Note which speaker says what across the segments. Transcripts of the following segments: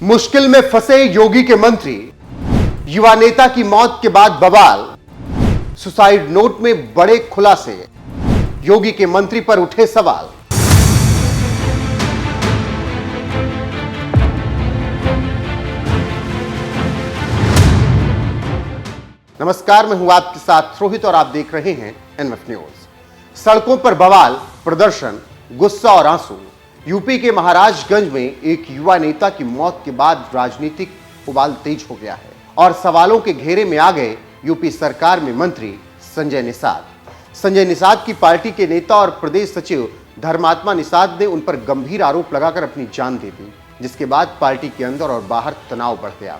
Speaker 1: मुश्किल में फंसे योगी के मंत्री, युवा नेता की मौत के बाद बवाल, सुसाइड नोट में बड़े खुलासे, योगी के मंत्री पर उठे सवाल। नमस्कार, मैं हूं आपके साथ रोहित और आप देख रहे हैं एनएफ न्यूज। सड़कों पर बवाल, प्रदर्शन, गुस्सा और आंसू। यूपी के महाराजगंज में एक युवा नेता की मौत के बाद राजनीतिक उबाल तेज हो गया है और सवालों के घेरे में आ गए यूपी सरकार में मंत्री संजय निषाद। संजय निषाद की पार्टी के नेता और प्रदेश सचिव धर्मात्मा निषाद ने उन पर गंभीर आरोप लगाकर अपनी जान दे दी, जिसके बाद पार्टी के अंदर और बाहर तनाव बढ़ गया।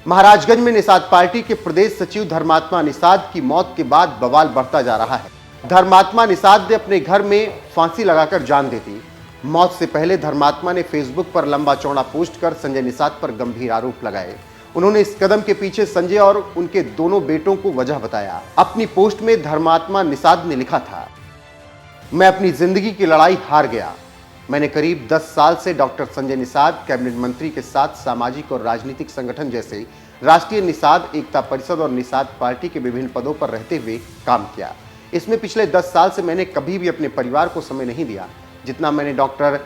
Speaker 1: महाराजगंज में निषाद पार्टी के प्रदेश सचिव धर्मात्मा निषाद की मौत के बाद बवाल बढ़ता जा रहा है। धर्मात्मा निषाद ने अपने घर में फांसी लगाकर जान दे दी। मौत से पहले धर्मात्मा ने फेसबुक पर लंबा चौड़ा पोस्ट कर संजय निषाद पर गंभीर आरोप लगाए। उन्होंने इस कदम के पीछे संजय और उनके दोनों बेटों को वजह बताया। अपनी पोस्ट में धर्मात्मा निषाद ने लिखा था, मैं अपनी जिंदगी की लड़ाई हार गया। मैंने करीब 10 साल से डॉक्टर संजय निषाद कैबिनेट मंत्री के साथ सामाजिक और राजनीतिक संगठन जैसे राष्ट्रीय निषाद एकता परिषद और निषाद पार्टी के विभिन्न पदों पर रहते हुए काम किया। इसमें पिछले 10 साल से मैंने कभी भी अपने परिवार को समय नहीं दिया जितना मैंने डॉक्टर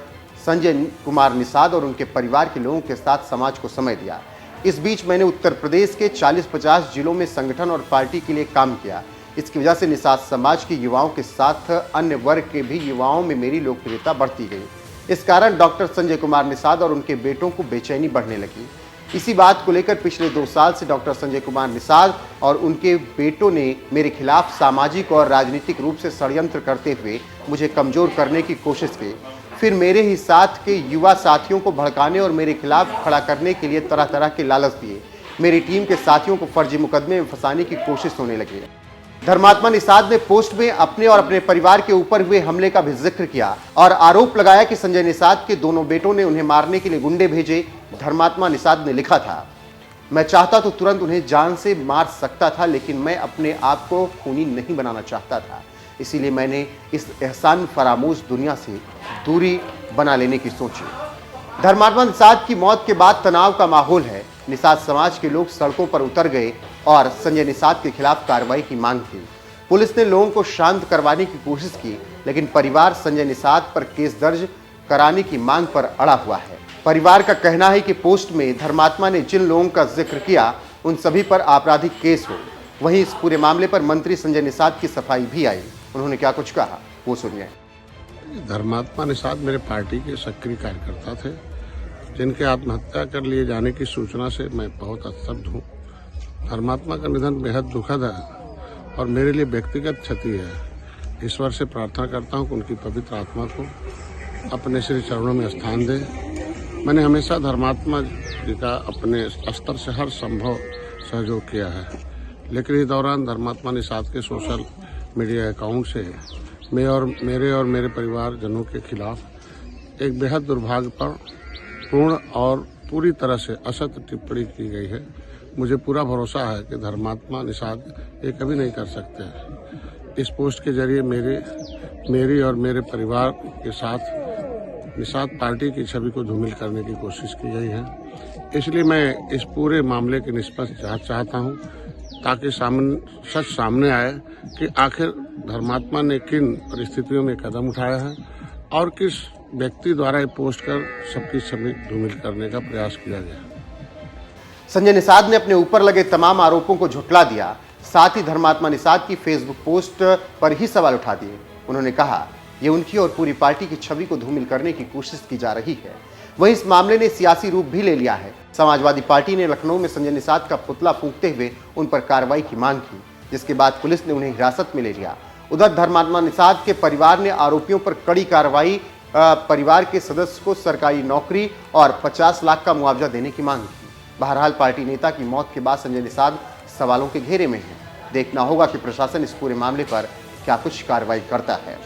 Speaker 1: संजय कुमार निषाद और उनके परिवार के लोगों के साथ समाज को समय दिया। इस बीच मैंने उत्तर प्रदेश के 40-50 जिलों में संगठन और पार्टी के लिए काम किया। इसकी वजह से निषाद समाज के युवाओं के साथ अन्य वर्ग के भी युवाओं में मेरी लोकप्रियता बढ़ती गई। इस कारण डॉक्टर संजय कुमार निषाद और उनके बेटों को बेचैनी बढ़ने लगी। इसी बात को लेकर पिछले 2 साल से डॉक्टर संजय कुमार निषाद और उनके बेटों ने मेरे खिलाफ सामाजिक और राजनीतिक रूप से षड्यंत्र करते हुए मुझे कमजोर करने की कोशिश की। फिर मेरे ही साथ के युवा साथियों को भड़काने और मेरे खिलाफ खड़ा करने के लिए तरह तरह के लालच दिए। मेरी टीम के साथियों को फर्जी मुकदमे में फंसाने की कोशिश होने लगी। धर्मात्मा निषाद ने पोस्ट में अपने और अपने परिवार के ऊपर हुए हमले का भी जिक्र किया और आरोप लगाया कि संजय निषाद के दोनों बेटों ने उन्हें मारने के लिए गुंडे भेजे। धर्मात्मा निषाद ने लिखा था, मैं चाहता तो तुरंत उन्हें जान से मार सकता था, लेकिन मैं अपने आप को खूनी नहीं बनाना चाहता था। इसीलिए मैंने इस एहसान फरामोश दुनिया से दूरी बना लेने की सोची। धर्मात्मा निषाद की मौत के बाद तनाव का माहौल है। निषाद समाज के लोग सड़कों पर उतर गए और संजय निषाद के खिलाफ कार्रवाई की मांग की। पुलिस ने लोगों को शांत करवाने की कोशिश की, लेकिन परिवार संजय निषाद पर केस दर्ज कराने की मांग पर अड़ा हुआ है। परिवार का कहना है कि पोस्ट में धर्मात्मा ने जिन लोगों का जिक्र किया उन सभी पर आपराधिक केस हो। वहीं इस पूरे मामले पर मंत्री संजय निषाद की सफाई भी आई। उन्होंने क्या कुछ कहा वो सुनिए।
Speaker 2: धर्मात्मा निषाद मेरे पार्टी के सक्रिय कार्यकर्ता थे, जिनके आत्महत्या कर लिए जाने की सूचना से मैं बहुत स्तब्ध हूँ। धर्मात्मा का निधन बेहद दुखद है और मेरे लिए व्यक्तिगत क्षति है। ईश्वर से प्रार्थना करता हूँ कि उनकी पवित्र आत्मा को अपने श्री चरणों में स्थान दे। मैंने हमेशा धर्मात्मा जी का अपने स्तर से हर संभव सहयोग किया है, लेकिन इस दौरान धर्मात्मा निषाद के सोशल मीडिया अकाउंट से मेरे और मेरे परिवारजनों के खिलाफ एक बेहद दुर्भाग्यपूर्ण और पूरी तरह से असत्य टिप्पणी की गई है। मुझे पूरा भरोसा है कि धर्मात्मा निषाद ये कभी नहीं कर सकते। इस पोस्ट के जरिए मेरी और मेरे परिवार के साथ निषाद पार्टी की छवि को धूमिल करने की कोशिश की गई है। इसलिए मैं इस पूरे मामले की निष्पक्ष जांच चाहता हूं, ताकि सच सामने आए कि आखिर धर्मात्मा ने किन परिस्थितियों में कदम उठाया है और किस व्यक्ति द्वारा ये पोस्ट कर सबकी छवि धूमिल करने का प्रयास किया गया।
Speaker 1: संजय निषाद ने अपने ऊपर लगे तमाम आरोपों को झुठला दिया। साथ ही धर्मात्मा निषाद की फेसबुक पोस्ट पर ही सवाल उठा दिए। उन्होंने कहा, ये उनकी और पूरी पार्टी की छवि को धूमिल करने की कोशिश की जा रही है। वहीं इस मामले ने सियासी रूप भी ले लिया है। समाजवादी पार्टी ने लखनऊ में संजय निषाद का पुतला फूंकते हुए उन पर कार्रवाई की मांग की, जिसके बाद पुलिस ने उन्हें हिरासत में ले लिया। उधर धर्मात्मा निषाद के परिवार ने आरोपियों पर कड़ी कार्रवाई, परिवार के सदस्य को सरकारी नौकरी और 50 लाख का मुआवजा देने की मांग की। बहरहाल पार्टी नेता की मौत के बाद संजय निषाद सवालों के घेरे में है। देखना होगा कि प्रशासन इस पूरे मामले पर क्या कुछ कार्रवाई करता है।